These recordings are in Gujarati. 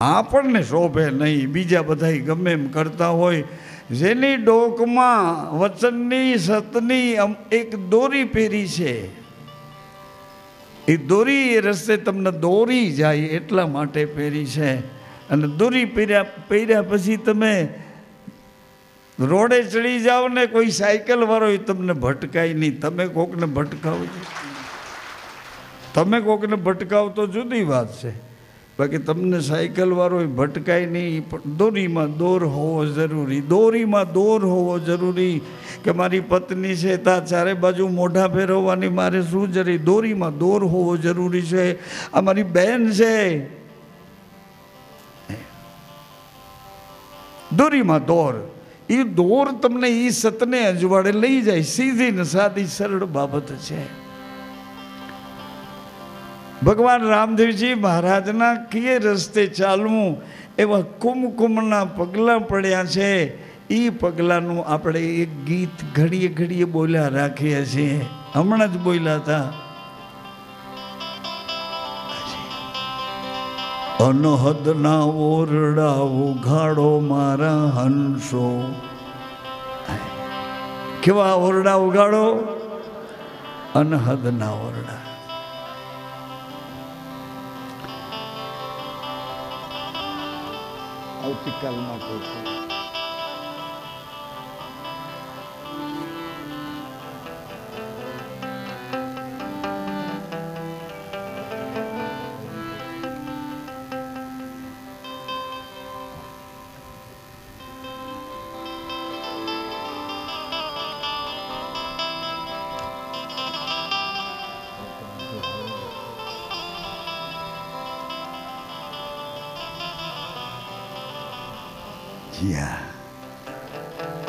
આપણને શોભે નહીં, બીજા બધા ગમે એમ કરતા હોય. જેની ડોકમાં વચનની સતની એક દોરી પહેરી છે, એ દોરી એ રસ્તે તમને દોરી જાય એટલા માટે પહેરી છે. અને દોરી પહેર્યા પછી તમે રોડે ચડી જાઓ ને, કોઈ સાયકલ વાળો તમને ભટકાય નહીં. તમે કોકને ભટકાવો છો, તમે કોકને ભટકાવ તો જુદી વાત છે, બાકી તમને સાયકલ વાળો ભટકાય નહીં. દોરીમાં દોર હોવો જરૂરી, દોરીમાં દોર હોવો જરૂરી. કે મારી પત્ની છે તા ચારે બાજુ મોઢા ફેરવવાની મારે શું જરૂરી? દોરીમાં દોર હોવો જરૂરી છે. આ મારી બહેન છે, દોરીમાં દોર. એ દોર તમને એ સતને અજવાડે લઈ જાય. સીધી ને સાદી સરળ બાબત છે. ભગવાન રામદેવજી મહારાજના કીએ રસ્તે ચાલવું, એવા કુમકુમના પગલાં પડ્યા છે. એ પગલાંનું આપણે એક ગીત ઘડીએ ઘડીએ બોલ્યા રાખીએ છીએ. હમણાં જ બોલ્યા હતા, અનહદના ઓરડા ઉઘાડો મારા હંસો. કેવા ઓરડા ઉઘાડો? અનહદના ઓરડા. આવતીકાલમાં કોઈ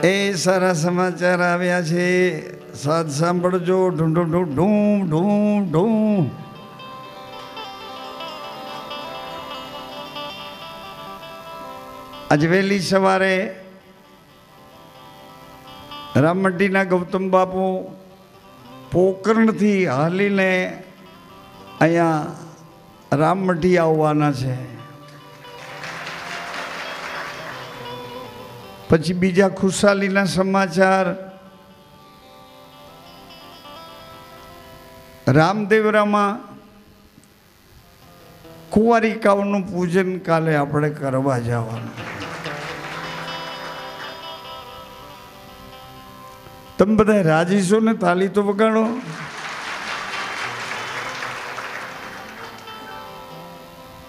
એ સારા સમાચાર આવ્યા છે. સાદ સાંભળજો. ઢૂં ઢૂં ઢૂં ઢૂં ઢૂં ઢૂં. આજ વહેલી સવારે રામમંડીના ગૌતમ બાપુ પોકરણથી હાલીને અહીંયા રામમંડી આવવાના છે. પછી બીજા ખુશાલીના સમાચાર. રામદેવરામાં કુંવારિકાઓનું પૂજન કાલે આપણે કરવા જવાનું. તમે બધા રાજી છો ને? તાલી તો વગાડો.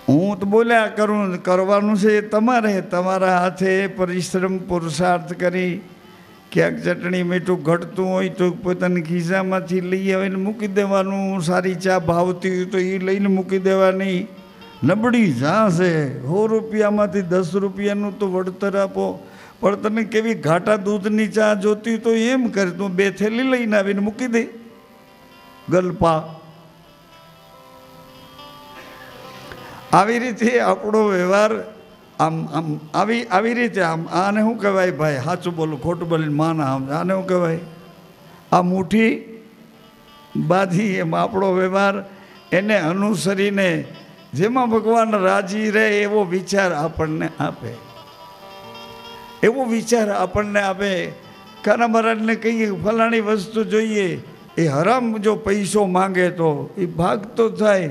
હું તો બોલ્યા કરું, કરવાનું છે એ તમારે. તમારા હાથે પરિશ્રમ પુરુષાર્થ કરી ક્યાંક ચટણી મીઠું ઘટતું હોય તો પોતાની ખિસ્સામાંથી લઈ આવીને મૂકી દેવાનું. સારી ચા ભાવતી હોય તો એ લઈને મૂકી દેવાની. નબળી ચા છે, 100 રૂપિયામાંથી 10 રૂપિયાનું તો વળતર આપો. પણ તને કેવી ઘાટા દૂધની ચા જોતી તો એમ કરે, તું 2 થેલી લઈને આવીને મૂકી દે. ગલપા. આવી રીતે આપણો વ્યવહાર આમ આમ આવી રીતે આમ. આને શું કહેવાય ભાઈ? સાચું બોલું ખોટું બોલીને માના આમ. આને શું કહેવાય? આ મુઠ્ઠી બાંધી એમ આપણો વ્યવહાર. એને અનુસરીને જેમાં ભગવાન રાજી રહે એવો વિચાર આપણને આપે. એવો વિચાર આપણને આપે. કાના મહારાજને કહીએ ફલાણી વસ્તુ જોઈએ, એ હરામ જો પૈસો માંગે તો એ ભાગતો થાય.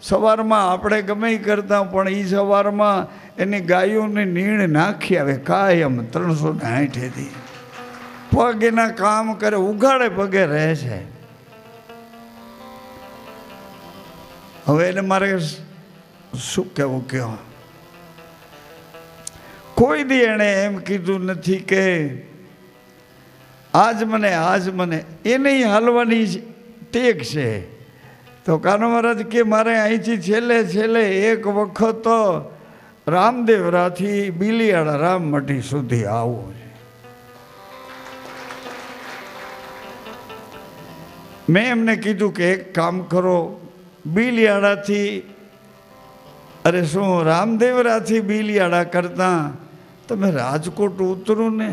સવારમાં આપણે ગમે કરતા, પણ એ સવારમાં એની ગાયોને નીણ નાખી આવે કાયમ 360 પગ એના કામ કરે, ઉઘાડે પગે રહે છે. હવે એને મારે શું કહેવું? કહો. કોઈ દી એણે એમ કીધું નથી કે આજ મને એને હાલવાની ટેક છે. તો કાનો મહારાજ કે મારે અહીંથી છેલ્લે એક વખત રામદેવરાથી બિલિયાળા રામમઢી સુધી આવવું છે. મેં એમને કીધું કે એક કામ કરો, બિલિયાળાથી અરે શું રામદેવરાથી બિલિયાળા કરતાં તમે રાજકોટ ઉતરો ને,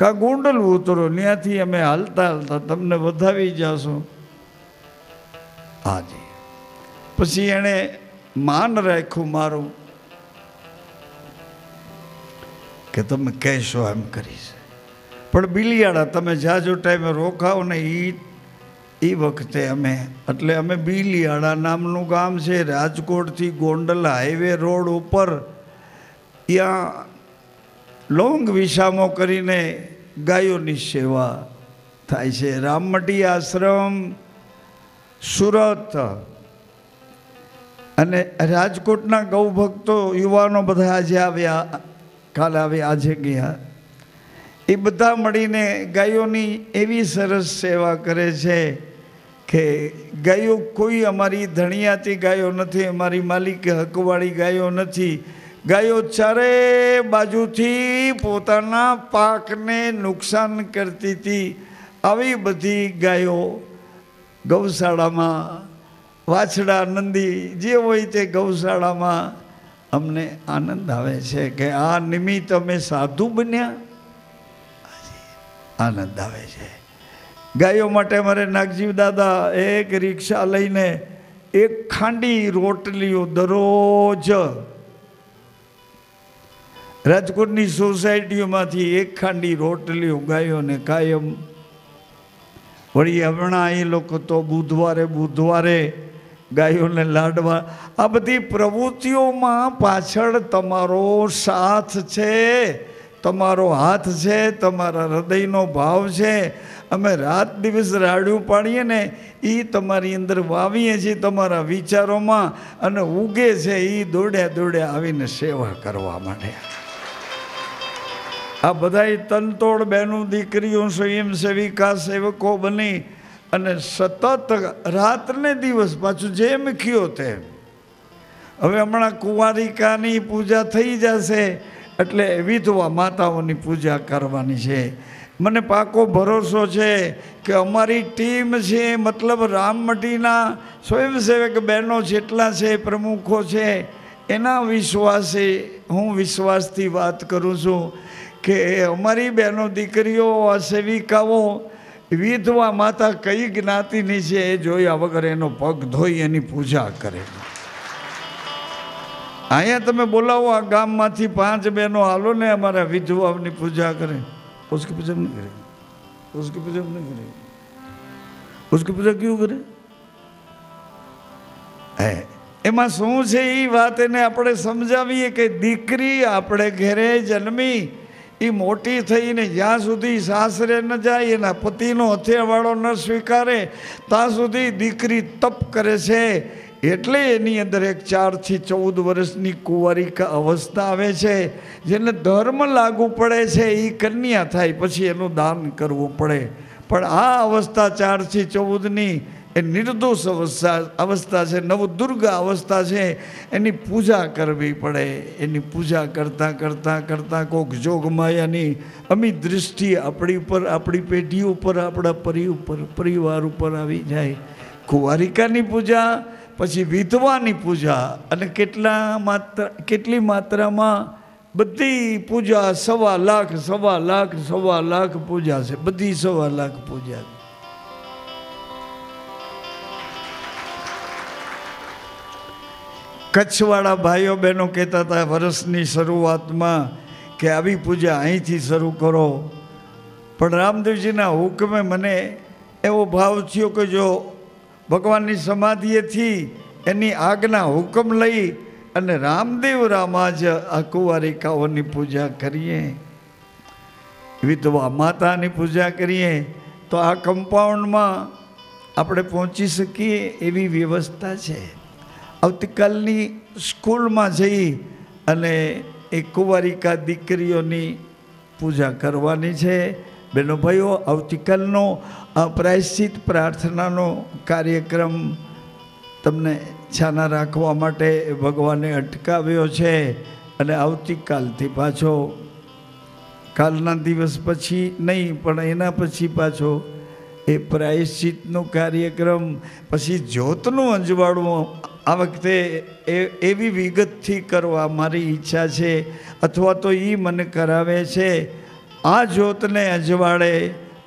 કા ગોંડલ ઉતરો, ત્યાંથી અમે હાલતા તમને વધાવી જાશો. હાજી. પછી એણે માન રાખ્યું મારું કે તમે કહેશો એમ કરીશ. પણ બિલિયાળા તમે જાજો ટાઈમે રોકાવ ને એ વખતે અમે બિલિયાળા નામનું ગામ છે, રાજકોટથી ગોંડલ હાઈવે રોડ ઉપર, ત્યાં લોંગ વિસામો કરીને ગાયોની સેવા થાય છે. રામમટી આશ્રમ સુરત અને રાજકોટના ગૌભક્તો યુવાનો બધા આજે આવ્યા, કાલે આવ્યા, આજે ગયા. એ બધા મળીને ગાયોની એવી સરસ સેવા કરે છે કે ગાયો કોઈ અમારી ધણિયાતી ગાયો નથી, અમારી માલિક હકવાળી ગાયો નથી. ગાયો ચારે બાજુથી પોતાના પાકને નુકસાન કરતી હતી. આવી બધી ગાયો ગૌશાળામાં, વાછડા નંદી જે હોય તે ગૌશાળામાં અમને આનંદ આવે છે કે આ નિમિત્ત અમે સાધુ બન્યા, આનંદ આવે છે. ગાયો માટે અમારે નાગજીવ દાદા એક રિક્ષા લઈને 1 ખાંડી રોટલીઓ દરરોજ રાજકોટની સોસાયટીઓમાંથી 1 ખાંડી રોટલીઓ ગાયોને કાયમ. વળી હમણાં એ લોકો તો બુધવારે ગાયોને લાડવા. આ બધી પ્રવૃત્તિઓમાં પાછળ તમારો સાથ છે, તમારો હાથ છે, તમારા હૃદયનો ભાવ છે. અમે રાત દિવસ રાડ્યું પાડીએ ને એ તમારી અંદર વાવીએ છીએ તમારા વિચારોમાં, અને ઉગે છે એ દોડ્યા આવીને સેવા કરવા માટે. આ બધાય તનતોડ બહેનો દીકરીઓ સ્વયંસેવિકા સેવકો બની અને સતત રાતને દિવસ, પાછું જેમ કયો તેમ. હવે હમણાં કુંવારિકાની પૂજા થઈ જશે એટલે વિધવા માતાઓની પૂજા કરવાની છે. મને પાકો ભરોસો છે કે અમારી ટીમ છે, મતલબ રામમટીના સ્વયંસેવક બહેનો જેટલા છે, પ્રમુખો છે, એના વિશ્વાસે હું વિશ્વાસથી વાત કરું છું કે અમારી બહેનો દીકરીઓ, આ સેવિકાઓ વિધવા માતા કઈ જ્ઞાતિની છે એ જોયા વગર એનો પગ ધોઈ એની પૂજા કરે. અહીંયા તમે બોલાવો આ ગામમાંથી 5 બહેનો હાલો ને અમારા વિધવાની પૂજા કરે. उसकी पूजा नहीं करे, उसकी पूजा नहीं करे, उसकी पूजा क्यों करे? એમાં શું છે એ વાત એને આપણે સમજાવીએ કે દીકરી આપણે ઘરે જન્મી, એ મોટી થઈને જ્યાં સુધી સાસરે ન જાય, એના પતિનો હથેવાળો ન સ્વીકારે ત્યાં સુધી દીકરી તપ કરે છે. એટલે એની અંદર એક 4 થી 14 વર્ષની કુંવારિકા અવસ્થા આવે છે, જેને ધર્મ લાગુ પડે છે. એ કન્યા થાય પછી એનું દાન કરવું પડે. પણ આ અવસ્થા 4 થી 14ની એ નિર્દોષ અવસ્થા છે, નવદુર્ગા અવસ્થા છે. એની પૂજા કરવી પડે. એની પૂજા કરતાં કરતાં કરતાં કોક જોગમાયાની અમી દૃષ્ટિ આપણી ઉપર, આપણી પેઢી ઉપર, આપણા પરિવાર ઉપર આવી જાય. કુંવારિકાની પૂજા, પછી વિધવાની પૂજા, અને કેટલી માત્રામાં બધી પૂજા 1.25 લાખ પૂજા છે. બધી 1.25 લાખ પૂજા. કચ્છવાળા ભાઈઓ બહેનો કહેતા હતા વર્ષની શરૂઆતમાં કે આવી પૂજા અહીંથી શરૂ કરો. પણ રામદેવજીના હુકમે મને એવો ભાવ થયો કે જો ભગવાનની સમાધિએથી એની આજ્ઞા હુકમ લઈ અને રામદેવ રામા જ આ કુંવારિકાઓની પૂજા કરીએ, વિધવા માતાની પૂજા કરીએ તો આ કમ્પાઉન્ડમાં આપણે પહોંચી શકીએ એવી વ્યવસ્થા છે. આવતીકાલની સ્કૂલમાં જઈ અને એ કુંવારિકા દીકરીઓની પૂજા કરવાની છે. બહેનો ભાઈઓ, આવતીકાલનો આ પ્રાયશ્ચિત પ્રાર્થનાનો કાર્યક્રમ તમને છાના રાખવા માટે ભગવાને અટકાવ્યો છે. અને આવતીકાલથી પાછો, કાલના દિવસ પછી નહીં પણ એના પછી પાછો એ પ્રાયશ્ચિતનો કાર્યક્રમ, પછી જ્યોતનું અંજવાળું આ વખતે એવી વિગતથી કરવા મારી ઈચ્છા છે, અથવા તો એ મને કરાવે છે. આ જ્યોતને અજવાળે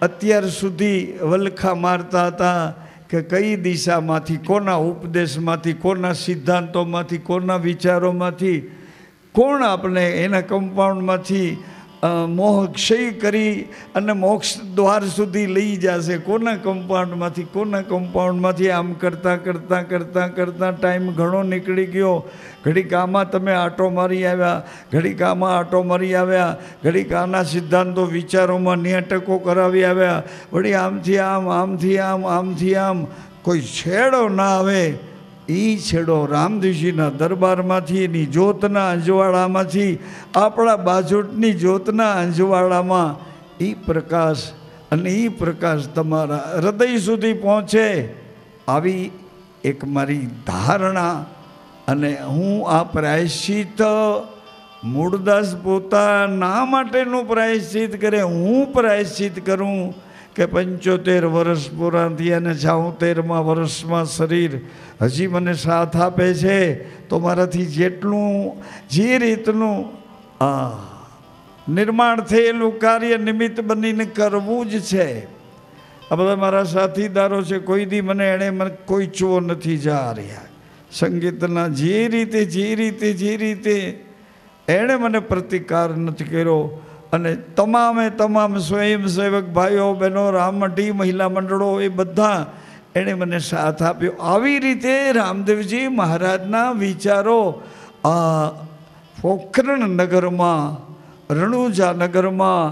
અત્યાર સુધી વલખા મારતા હતા કે કઈ દિશામાંથી, કોના ઉપદેશમાંથી, કોના સિદ્ધાંતોમાંથી, કોના વિચારોમાંથી, કોણ આપણે એના કમ્પાઉન્ડમાંથી મોહ ક્ષય કરી અને મોક્ષ દ્વાર સુધી લઈ જશે, કોના કમ્પાઉન્ડમાંથી આમ કરતાં કરતાં કરતાં કરતાં ટાઈમ ઘણો નીકળી ગયો. ઘડીક આમાં તમે આંટો મારી આવ્યા, ઘડીક આમાં આંટો મારી આવ્યા, ઘડીક આના સિદ્ધાંતો વિચારોમાં નિયટકો કરાવી આવ્યા, વળી આમથી આમ, આમથી આમ, આમથી આમ, કોઈ છેડો ના આવે. એ છેડો રામદેવજીના દરબારમાંથી, એની જ્યોતના અંજવાળામાંથી, આપણા બાજોટની જ્યોતના અંજવાળામાં એ પ્રકાશ, અને એ પ્રકાશ તમારા હૃદય સુધી પહોંચે, આવી એક મારી ધારણા. અને હું આ પ્રાયશ્ચિત મૂળદાસ પોતાના માટેનું પ્રાયશ્ચિત કરે, હું પ્રાયશ્ચિત કરું કે 75 વર્ષ પૂરા થયા અને 76મા વર્ષમાં શરીર હજી મને સાથ આપે છે, તો મારાથી જેટલું જે રીતનું નિર્માણ થયેલું કાર્ય નિમિત્ત બનીને કરવું જ છે. આ બધા મારા સાથીદારો છે, કોઈ દી મને મને કોઈ ચો નથી જા રહ્યા. સંગીતના જે રીતે એણે મને પ્રતિકાર નથી કર્યો. અને તમામ સ્વયંસેવક ભાઈઓ બહેનો, રામમઢી મહિલા મંડળો, એ બધા એણે મને સાથ આપ્યો. આવી રીતે રામદેવજી મહારાજના વિચારો પોખરણ નગરમાં, રણુજા નગરમાં,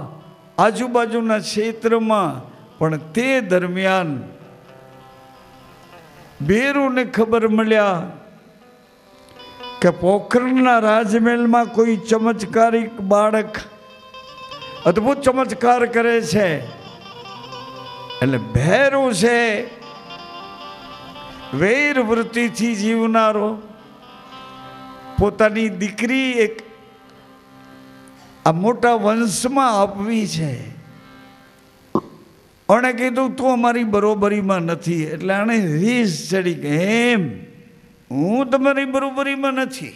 આજુબાજુના ક્ષેત્રમાં, પણ તે દરમિયાન બેરુને ખબર મળ્યા કે પોખરણના રાજમહેલમાં કોઈ ચમત્કારિક બાળક અદ્ભુત ચમત્કાર કરે છે. એટલે ભેરું છે, વેર વૃત્તિથી જીવનારો, પોતાની દીકરી એક આ મોટા વંશમાં આપવી છે. અને કીધું તું અમારી બરોબરીમાં નથી. એટલે આને રીસ ચડી કે એમ હું તમારી બરોબરીમાં નથી,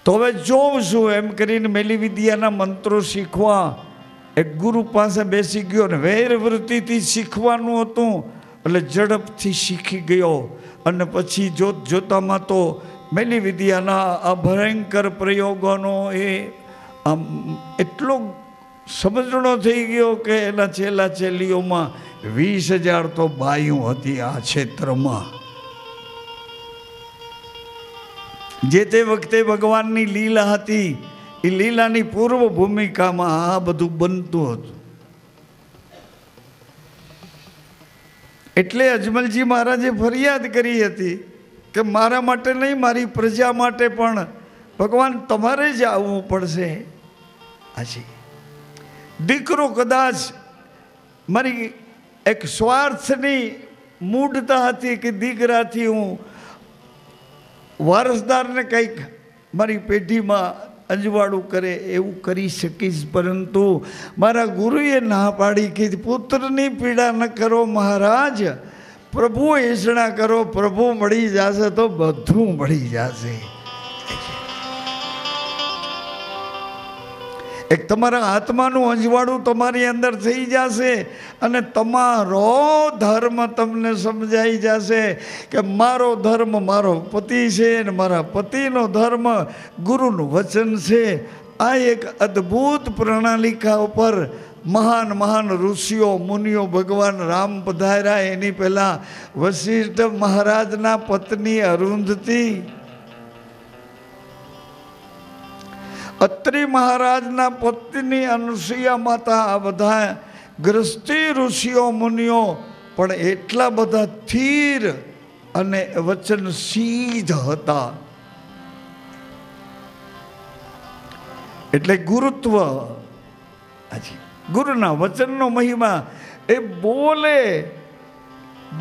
તો હવે જોઉં છું એમ કરીને મેલી વિદ્યાના મંત્રો શીખવા એક ગુરુ પાસે બેસી ગયો. ને વેર વૃત્તિથી શીખવાનું હતું એટલે ઝડપથી શીખી ગયો. અને પછી જોતામાં તો મેલી વિદ્યાના આ ભયંકર પ્રયોગોનો એ આમ એટલો સમજણો થઈ ગયો કે એના છેલ્લા છેલ્લીઓમાં 20,000 તો બાયું હતી આ ક્ષેત્રમાં. જે તે વખતે ભગવાનની લીલા હતી, એ લીલાની પૂર્વ ભૂમિકામાં આ બધું બનતું હતું. એટલે અજમલજી મહારાજે ફરિયાદ કરી હતી કે મારા માટે નહીં, મારી પ્રજા માટે પણ ભગવાન તમારે જ આવવું પડશે. હાજી, દીકરો કદાચ મારી એક સ્વાર્થની મૂઢતા હતી કે દીકરાથી હું વારસદારને કંઈક મારી પેઢીમાં અંજવાળું કરે એવું કરી શકીશ, પરંતુ મારા ગુરુએ ના પાડી કે પુત્રની પીડા ન કરો મહારાજ, પ્રભુ એસણા કરો, પ્રભુ મળી જશે તો બધું મળી જશે. એક તમારા આત્માનું અંજવાળું તમારી અંદર થઈ જશે અને તમારો ધર્મ તમને સમજાઈ જશે કે મારો ધર્મ મારો પતિ છે અને મારા પતિનો ધર્મ ગુરુનું વચન છે. આ એક અદ્ભુત પ્રણાલિકા ઉપર મહાન મહાન ઋષિઓ મુનિઓ, ભગવાન રામ પધાર્યા એની પહેલાં વશિષ્ઠ મહારાજના પત્ની અરુંધતી, અત્રિ મહારાજના પત્ની અનુસૂયા માતા, આ બધા ગ્રસ્તી ઋષિઓ મુનિઓ પણ એટલા બધા સ્થિર અને વચનસીધ હતા. એટલે ગુરુત્વ, ગુરુના વચનનો મહિમા, એ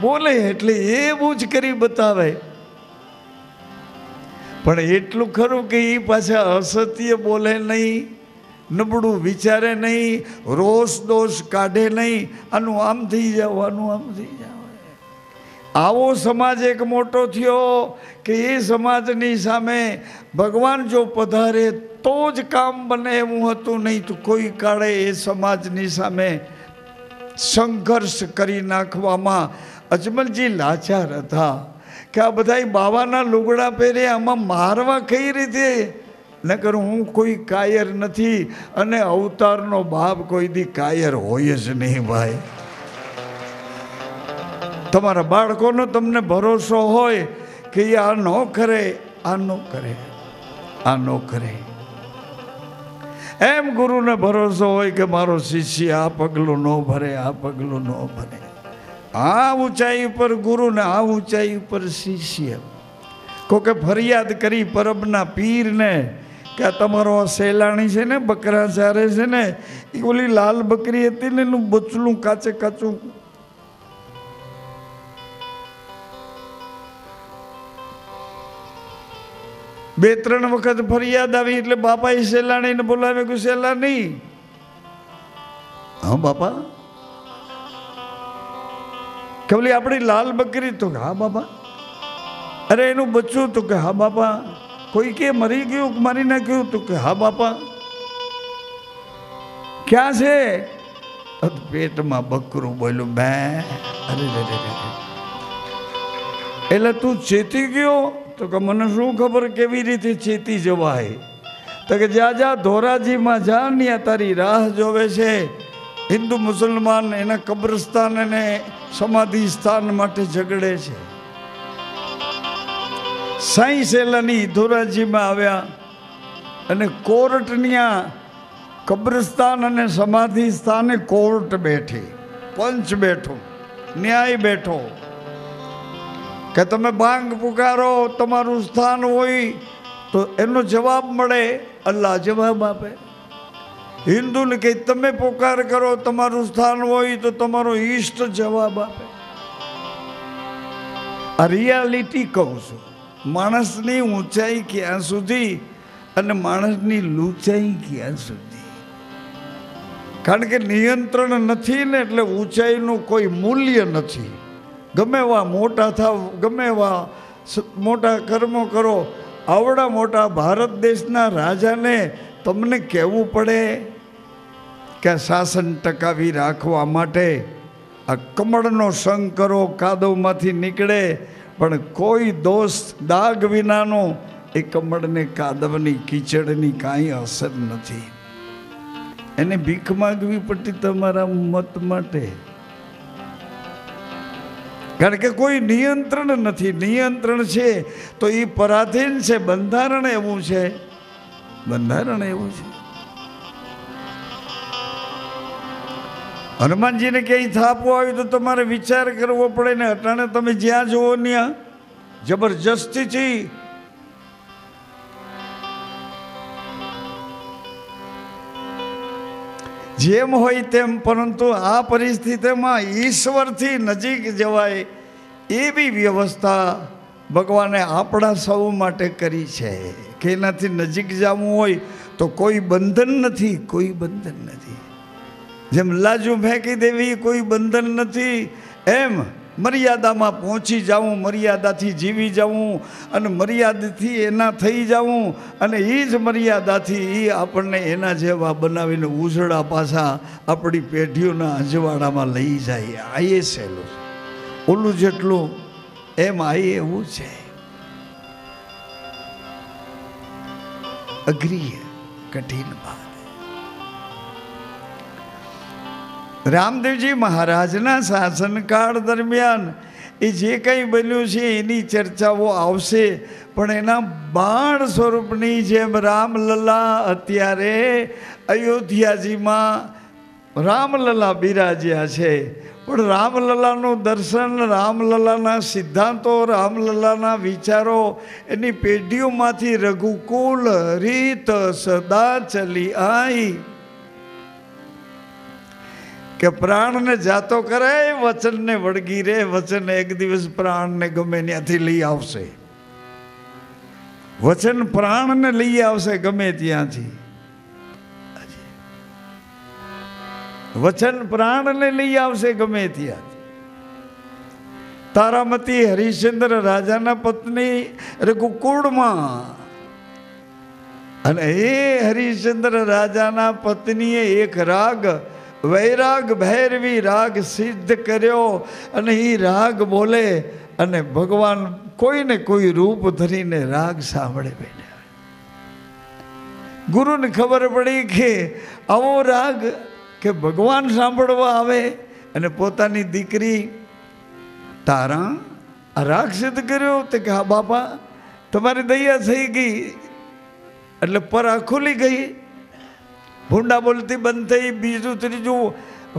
બોલે એટલે એવું જ કરી બતાવે. પણ એટલું ખરું કે એ પાછા અસત્ય બોલે નહીં, નબળું વિચારે નહીં, રોષ દોષ કાઢે નહીં, આનું આમ થઈ જાવ, આનું આમ થઈ જાવ. આવો સમાજ એક મોટો થયો કે એ સમાજની સામે ભગવાન જો પધારે તો જ કામ બને એવું હતું, નહીં તો કોઈ કાળે એ સમાજની સામે સંઘર્ષ કરી નાખવામાં અજમલજી લાચાર હતા કે આ બધા બાવાના લુગડા પહેરે, આમાં મારવા કઈ રીતે? નકર હું કોઈ કાયર નથી, અને અવતારનો બાપ કોઈ દી કાયર હોય જ નહીં ભાઈ. તમારા બાળકોનો તમને ભરોસો હોય કે આ ન કરે, આ ન કરે, આ ન કરે. એમ ગુરુને ભરોસો હોય કે મારો શિષ્ય આ પગલું ન ભરે, આ પગલું ન ભરે. આ ઊંચાઈ ઉપર ગુરુ ને આ ઊંચાઈ ઉપર શિષ્ય. કોકે ફરિયાદ કરી પરબના પીરને કે આ તમારો સેલાણી છે ને, બકરા ચારે છે ને, એ ઓલી લાલ બકરી હતી ને એનું બચલું કાચે કાચું. બે ત્રણ વખત ફરિયાદ આવી એટલે બાપાએ સેલાણીને બોલાવે કે સેલાણી, હા બાપા, કે બોલી આપણી લાલ બકરી? તો હા બાપા. અરે એનું બચ્ચું? તો કે હા બાપા. કોઈ કે મરી ગયું, મારી નાખ્યું? તો કે હા બાપા. ક્યાં છે? પેટમાં બકરું બોલ્યું બે. અરે એટલે તું ચેતી ગયો? તો કે મને શું ખબર કેવી રીતે ચેતી જવાય? તો કે જા જા ધોરાજીમાં જા, ત્યાં તારી રાહ જોવે છે. હિન્દુ મુસલમાન એના કબ્રસ્તાન અને સમાધિ સ્થાન માટે ઝઘડે છે. સાઈ સેલાની ધોરાજીમાં આવ્યા અને કોર્ટની કબ્રસ્તાન અને સમાધિ સ્થાને કોર્ટ બેઠી, પંચ બેઠો, ન્યાય બેઠો કે તમે બાંગ પુકારો, તમારું સ્થાન હોય તો એનો જવાબ મળે. અલ્લાહ જવાબ આપે. હિન્દુને કહે તમે પોકાર કરો, તમારું સ્થાન હોય તો તમારો ઈષ્ટ જવાબ આપે. આ રિયાલિટી કહું છું. માણસની ઊંચાઈ ક્યાં સુધી અને માણસની લૂંચાઈ ક્યાં સુધી? કારણ કે નિયંત્રણ નથી ને, એટલે ઊંચાઈનું કોઈ મૂલ્ય નથી. ગમે એવા મોટા થાવ, ગમે એવા મોટા કર્મો કરો, આવડા મોટા ભારત દેશના રાજાને તમને કહેવું પડે કે શાસન ટકાવી રાખવા માટે આ કમળનો સંગ કરો, કાદવમાંથી નીકળે. પણ કોઈ દોષ દાગ વિનાનો એ કમળને કાદવની કીચડની કાંઈ અસર નથી. એને ભીખ માગવી પડતી તમારા મત માટે, કારણ કે કોઈ નિયંત્રણ નથી. નિયંત્રણ છે તો એ પરાધીન છે. બંધારણ એવું છે, બંધારણ એવું છે. હનુમાનજીને ક્યાંય થાપવું આવ્યું તો તમારે વિચાર કરવો પડે ને. અટાણે તમે જ્યાં જુઓ ત્યાં જબરજસ્તીથી જેમ હોય તેમ, પરંતુ આ પરિસ્થિતિમાં ઈશ્વરથી નજીક જવાય એવી વ્યવસ્થા ભગવાને આપણા સૌ માટે કરી છે કે એનાથી નજીક જવું હોય તો કોઈ બંધન નથી, કોઈ બંધન નથી. જેમ લાજુ ફેંકી દેવી કોઈ બંધન નથી, એમ મર્યાદામાં પહોંચી જાઉં, મર્યાદાથી જીવી જાઉં અને મર્યાદાથી એના થઈ જાઉં, અને એ જ મર્યાદાથી એ આપણને એના જેવા બનાવીને ઉજળા પાછા આપણી પેઢીઓના અજવાળામાં લઈ જાય. આ એ સહેલું છે. ઓલું જેટલું એમ આ એવું છે. અઘરી કઠિન વાત. રામદેવજી મહારાજના શાસનકાળ દરમિયાન એ જે કંઈ બન્યું છે એની ચર્ચાઓ આવશે, પણ એના બાણ સ્વરૂપની જેમ રામલલા અત્યારે અયોધ્યાજીમાં રામલલા બિરાજ્યા છે. પણ રામલલાનું દર્શન, રામલલાના સિદ્ધાંતો, રામલલાના વિચારો એની પેઢીઓમાંથી રઘુકુલ રીત સદા ચલી આઈ કે પ્રાણને જાતો કરે, વચનને વળગી રહે. વચન એક દિવસ પ્રાણને ગમે ત્યાંથી લઈ આવશે. વચન પ્રાણને લઈ આવશે ગમે ત્યાંથી. વચન પ્રાણને લઈ આવશે ગમે ત્યાંથી. તારામતી હરિશ્ચંદ્ર રાજાના પત્ની રઘુકુળમાં, અને એ હરિશ્ચંદ્ર રાજાના પત્નીએ એક રાગ વૈરાગ ભૈરવી રાગ સિદ્ધ કર્યો અને એ રાગ બોલે અને ભગવાન કોઈને કોઈ રૂપ ધરીને રાગ સાંભળે બેઠા. ગુરુને ખબર પડી કે આવો રાગ કે ભગવાન સાંભળવા આવે અને પોતાની દીકરી તારા આ રાગ સિદ્ધ કર્યો તો કે હા બાપા તમારી દયા થઈ ગઈ એટલે પરા ખુલી ગઈ, ભૂંડા બોલતી બંધ થઈ. બીજું ત્રીજું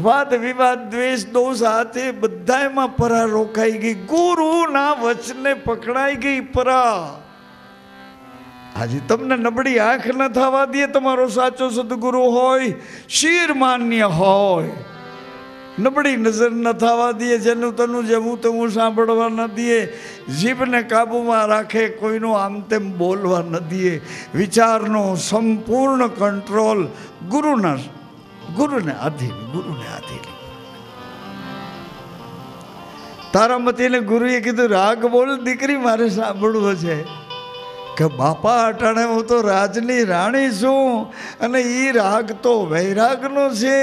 વાદ વિવાદ દ્વેષ દોષ હાથે બધામાં પરા રોકાઈ ગઈ, ગુરુના વચને પકડાઈ ગઈ પરા. આજે તમને નબળી આંખ ન થવા દે, તમારો સાચો સદગુરુ હોય, શિર માન્ય હોય, નબળી નજર ન થવા દે, જેનું તનું જેવું તેવું સાંભળવા ન દે, જીભને કાબૂમાં રાખે, કોઈનું આમ તેમ બોલવા ન દે, વિચારનો સંપૂર્ણ કંટ્રોલ ગુરુને આધીન. તારામતીને ગુરુએ કીધું રાગ બોલ દીકરી, મારે સાંભળવું છે. કે બાપા અટાણે હું તો રાજની રાણી છું અને એ રાગ તો વૈરાગનો છે.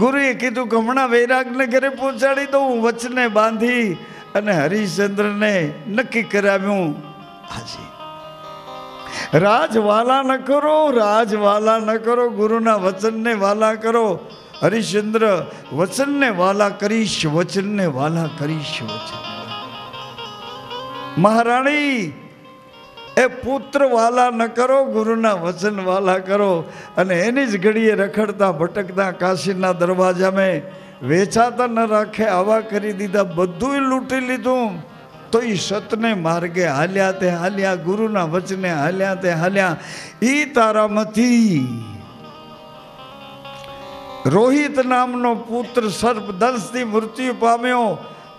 ગુરુએ કીધું કે હમણાં વૈરાગને ઘરે પહોંચાડી દઉં. વચને બાંધી અને હરિશ્ચંદ્રને નક્કી કરાવ્યું, હાજી રાજવાલા ન કરો, રાજવાલા ન કરો, ગુરુના વચનને વાલા કરો. હરિશ્ચંદ્ર વચનને વાલા કરીશ, વચનને વાલા કરીશ. વચન મહારાણી એ પુત્ર વાલા ન કરો, ગુરુના વચન વાલા કરો. અને એની જ ઘડીએ રખડતા ભટકતા કાશીના દરવાજામાં વેચાતા ન રાખે આવા કરી દીધા, બધું લૂંટી લીધું. તો એ સતને માર્ગે હાલ્યા તે હાલ્યા, ગુરુના વચને હાલ્યા તે હાલ્યા. ઈ તારામતી રોહિત નામનો પુત્ર સર્પદંશથી મૃત્યુ પામ્યો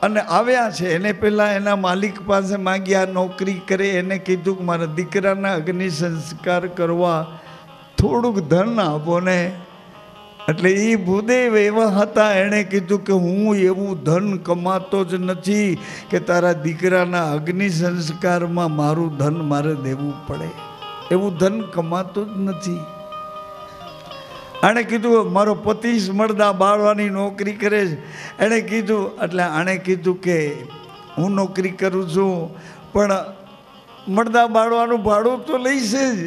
અને આવ્યા છે. એને પહેલાં એના માલિક પાસે માંગ્યા નોકરી કરે. એને કીધું કે મારા દીકરાના અગ્નિ સંસ્કાર કરવા થોડુંક ધન આપો ને. એટલે એ ભૂદેવ એવા હતા, એણે કીધું કે હું એવું ધન કમાતો જ નથી કે તારા દીકરાના અગ્નિ સંસ્કારમાં મારું ધન મારે દેવું પડે, એવું ધન કમાતો જ નથી. આણે કીધું મારો પતિ મળદા બાળવાની નોકરી કરે છે. એણે કીધું એટલે આણે કીધું કે હું નોકરી કરું છું પણ મળદા બાળવાનું ભાડું તો લઈશે જ.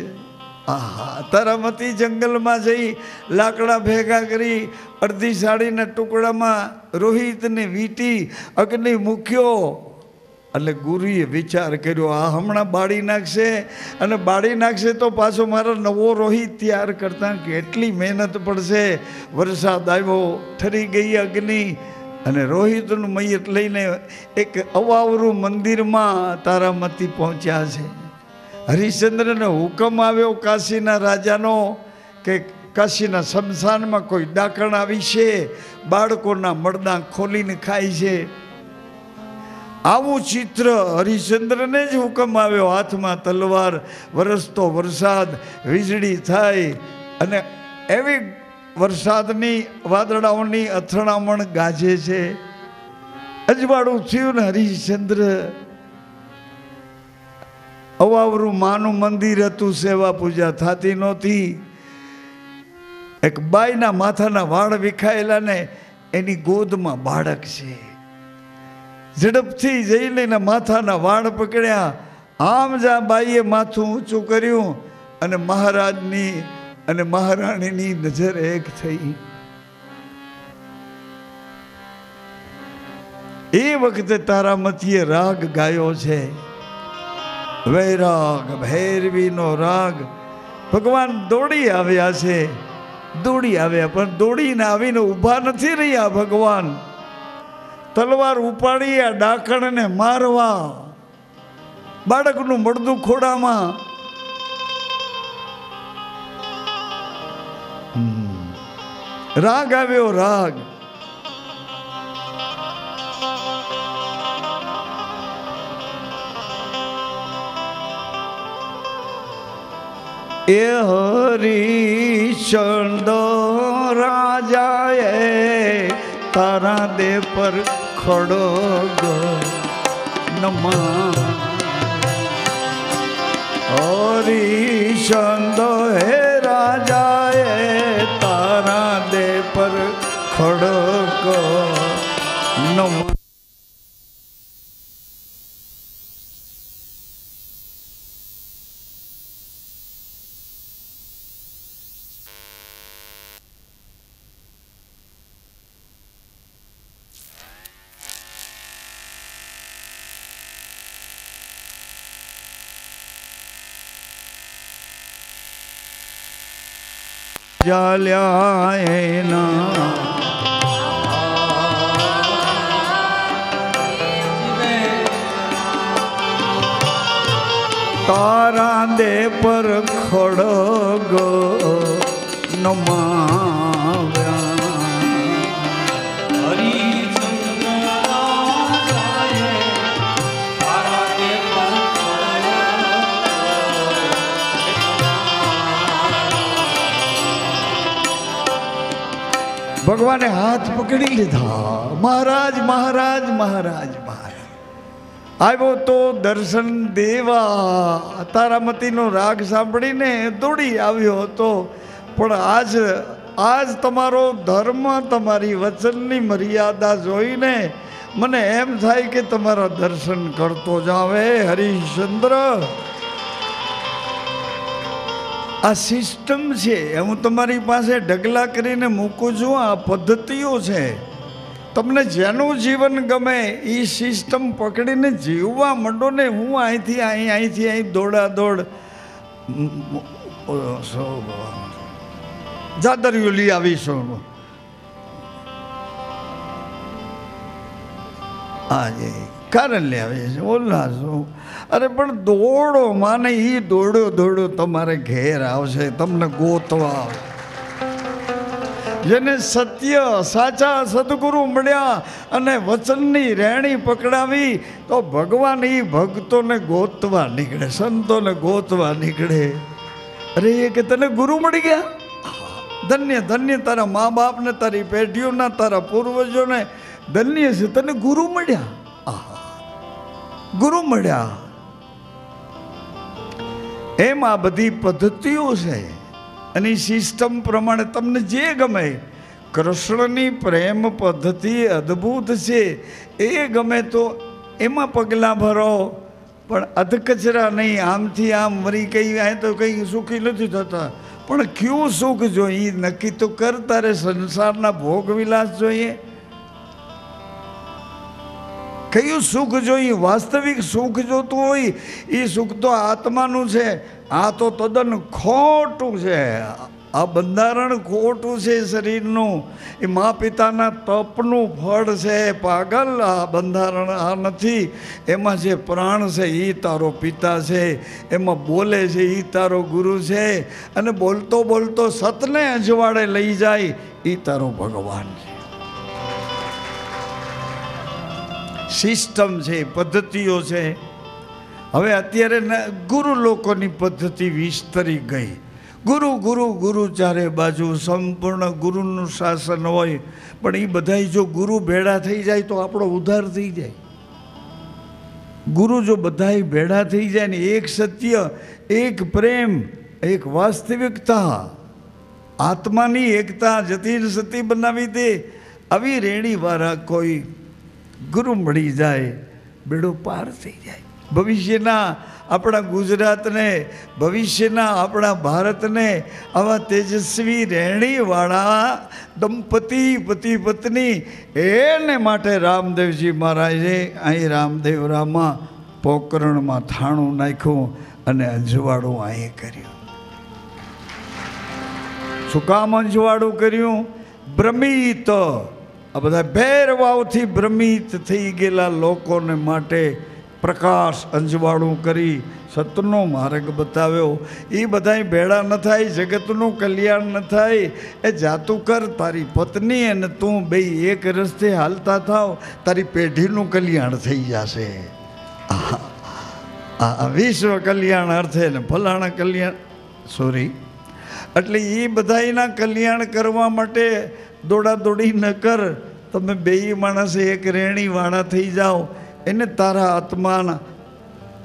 આહા, તારામતી જંગલમાં જઈ લાકડા ભેગા કરી અડધી સાડીના ટુકડામાં રોહિતને વીંટી અગ્નિ મૂક્યો. એટલે ગુરુએ વિચાર કર્યો આ હમણાં બાળી નાખશે અને બાળી નાખશે તો પાછો મારા નવો રોહિત તૈયાર કરતા કેટલી મહેનત પડશે. વરસાદ આવ્યો, ઠરી ગઈ અગ્નિ અને રોહિતનું મૈયત લઈને એક અવાવરું મંદિરમાં તારામતી પહોંચ્યા છે. હરિશ્ચંદ્રને હુકમ આવ્યો કાશીના રાજાનો કે કાશીના શમશાનમાં કોઈ ડાકણ આવી છે, બાળકોના મળદા ખોલીને ખાય છે. આવું ચિત્ર હરિશ્ચંદ્રને જ હુકમ આવ્યો. હાથમાં તલવાર, વરસતો વરસાદ, વીજળી થાય અને એવી વરસાદની વાદળાઓની અથડામણ ગાજે છે. અજવાળું થયું ને હરિશ્ચંદ્ર અવાવરું માનું મંદિર હતું, સેવા પૂજા થતી નહોતી. એક બાઈના માથાના વાળ વિખાયેલા ને એની ગોદમાં બાળક છે. ઝડપથી જઈને એના માથાના વાળ પકડ્યા. આમ જા બાઈએ માથું ઊંચું કર્યું અને મહારાજની અને મહારાણીની નજર એક થઈ. એ વખતે તારામતીએ રાગ ગાયો છે, વૈરાગ ભૈરવીનો રાગ. ભગવાન દોડી આવ્યા છે, દોડી આવ્યા પણ દોડીને આવીને ઊભા નથી રહ્યા. ભગવાન તલવાર ઉપાડી આ ડાકણને મારવા, બાળકનું મળદું ખોડામાં. રાગ આવ્યો, રાગ. એ હરિશ્ચંદ્ર રાજાએ તારા દે પર ખડગ નમા. હરિશ્ચંદ્ર હે રાજાએ જાલ્યા એના તારા દે પર ખડગ નમાવ્યા ભગવાને હાથ પકડી લીધા. મહારાજ મહારાજ મહારાજ મહારાજ આવ્યો તો દર્શન દેવા. તારામતીનો રાગ સાંભળીને દોડી આવ્યો હતો. પણ આજ તમારો ધર્મ, તમારી વચનની મર્યાદા જોઈને મને એમ થાય કે તમારા દર્શન કરતો જાવે. હરિશ્ચંદ્ર, આ સિસ્ટમ છે. હું તમારી પાસે ઢગલા કરીને મૂકું છું. આ પદ્ધતિઓ છે. તમને જેનું જીવન ગમે એ સિસ્ટમ પકડીને જીવવા માંડો ને. હું અહીંથી અહીં દોડા દોડ જાદરિયો લઈ આવીશું. આજે કારણ લે આવે છે ઓલાશું. અરે પણ દોડો માને એ દોડો તમારે ઘેર આવશે, તમને ગોતવા આવે. જેને સત્ય સાચા સદગુરુ મળ્યા અને વચનની રેણી પકડાવી તો ભગવાન એ ભક્તોને ગોતવા નીકળે, સંતોને ગોતવા નીકળે. અરે એ કે તને ગુરુ મળી ગયા, ધન્ય ધન્ય તારા મા બાપને, તારી પેઢીઓના, તારા પૂર્વજોને ધન્ય છે, તને ગુરુ મળ્યા. ગુરુ મળ્યા. એમ આ બધી પદ્ધતિઓ છે અને સિસ્ટમ પ્રમાણે તમને જે ગમે. કૃષ્ણની પ્રેમ પદ્ધતિ અદ્ભુત છે. એ ગમે તો એમાં પગલાં ભરો, પણ અધકચરા નહીં. આમથી આમ મરી કંઈ આ તો કંઈ સુખી નથી થતા. પણ કયું સુખ જોઈએ નક્કી તો કર. તારે સંસારના ભોગ વિલાસ જોઈએ? કયું સુખ જોઈએ? વાસ્તવિક સુખ જોતું હોય એ સુખ તો આત્માનું છે. આ તો તદ્દન ખોટું છે. આ બંધારણ ખોટું છે શરીરનું. એ મા પિતાના તપનું ફળ છે પાગલ. આ બંધારણ આ નથી. એમાં જે પ્રાણ છે એ તારો પિતા છે, એમાં બોલે છે એ તારો ગુરુ છે, અને બોલતો બોલતો સતને અજવાળે લઈ જાય એ તારો ભગવાન છે. સિસ્ટમ છે, પદ્ધતિઓ છે. હવે અત્યારે ગુરુ લોકોની પદ્ધતિ વિસ્તરી ગઈ. ગુરુ ગુરુ ગુરુ ચારે બાજુ સંપૂર્ણ ગુરુનું શાસન હોય. પણ એ બધાય જો ગુરુ ભેળા થઈ જાય તો આપણો ઉદ્ધાર થઈ જાય. ગુરુ જો બધાય ભેળા થઈ જાય ને, એક સત્ય, એક પ્રેમ, એક વાસ્તવિકતા, આત્માની એકતા જતીન સતી બનાવી દે. આવી રેણીવાળા કોઈ ગુરુ મળી જાય, બેડો પાર થઈ જાય. ભવિષ્યના આપણા ગુજરાતને, ભવિષ્યના આપણા ભારતને આવા તેજસ્વી રહેણીવાળા દંપતી, પતિ પત્ની, એને માટે રામદેવજી મહારાજે અહીં રામદેવરામાં પોકરણમાં થાણું નાખ્યું અને અંજવાળું અહીં કર્યું. શું કામ અંજવાળું કર્યું? ભ્રમિત, આ બધા ભેરવાવથી ભ્રમિત થઈ ગયેલા લોકોને માટે પ્રકાશ અંજવાળું કરી સતનો માર્ગ બતાવ્યો. એ બધાય ભેળા ન થાય, જગતનું કલ્યાણ ન થાય. એ જાતું કર. તારી પત્ની અને તું બે એક રસ્તે હાલતા થાવ, તારી પેઢીનું કલ્યાણ થઈ જશે. આ વિશ્વ કલ્યાણ અર્થે ને ફલાણા કલ્યાણ એટલે એ બધાયના કલ્યાણ કરવા માટે દોડાદોડી ન કર. તમે બેય માણસે એક રેણીવાળા થઈ જાઓ. એને તારા આત્માના,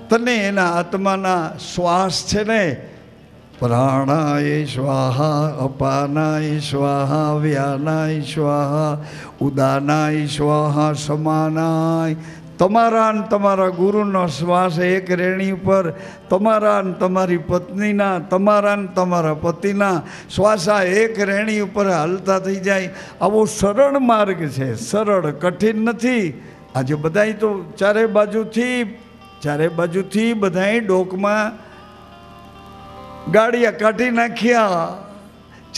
તને એના આત્માના શ્વાસ છે ને, પ્રાણાય સ્વાહા, અપાનાય સ્વાહા, વ્યાનાય સ્વાહા, ઉદાનાય સ્વાહા, સમાનાય. તમારા ને તમારા ગુરુનો શ્વાસ એક રેણી પર, તમારા ને તમારી પત્નીના, તમારા ને તમારા પતિના શ્વાસા એક રેણી ઉપર હાલતા થઈ જાય. આવો સરળ માર્ગ છે, સરળ, કઠિન નથી. આજે બધાય તો ચારે બાજુથી બધાય ડોકમાં ગાડિયા કાઢી નાખ્યા.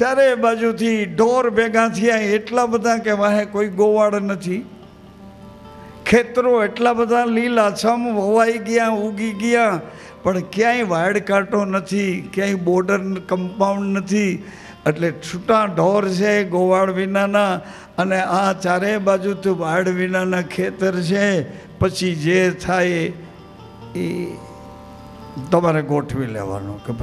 ચારે બાજુથી ઢોર ભેગા થયા એટલા બધા કે વાહે કોઈ ગોવાળ નથી. ખેતરો એટલા બધા લીલાછમ વવાઈ ગયા, ઉગી ગયા, પણ ક્યાંય વાડ કાંટો નથી, ક્યાંય બોર્ડર કમ્પાઉન્ડ નથી. એટલે છૂટા ઢોર છે ગોવાળ વિનાના, અને આ ચારે બાજુથી વાડ વિનાના ખેતર છે. પછી જે થાય એ તમારે ગોઠવી લેવાનું કે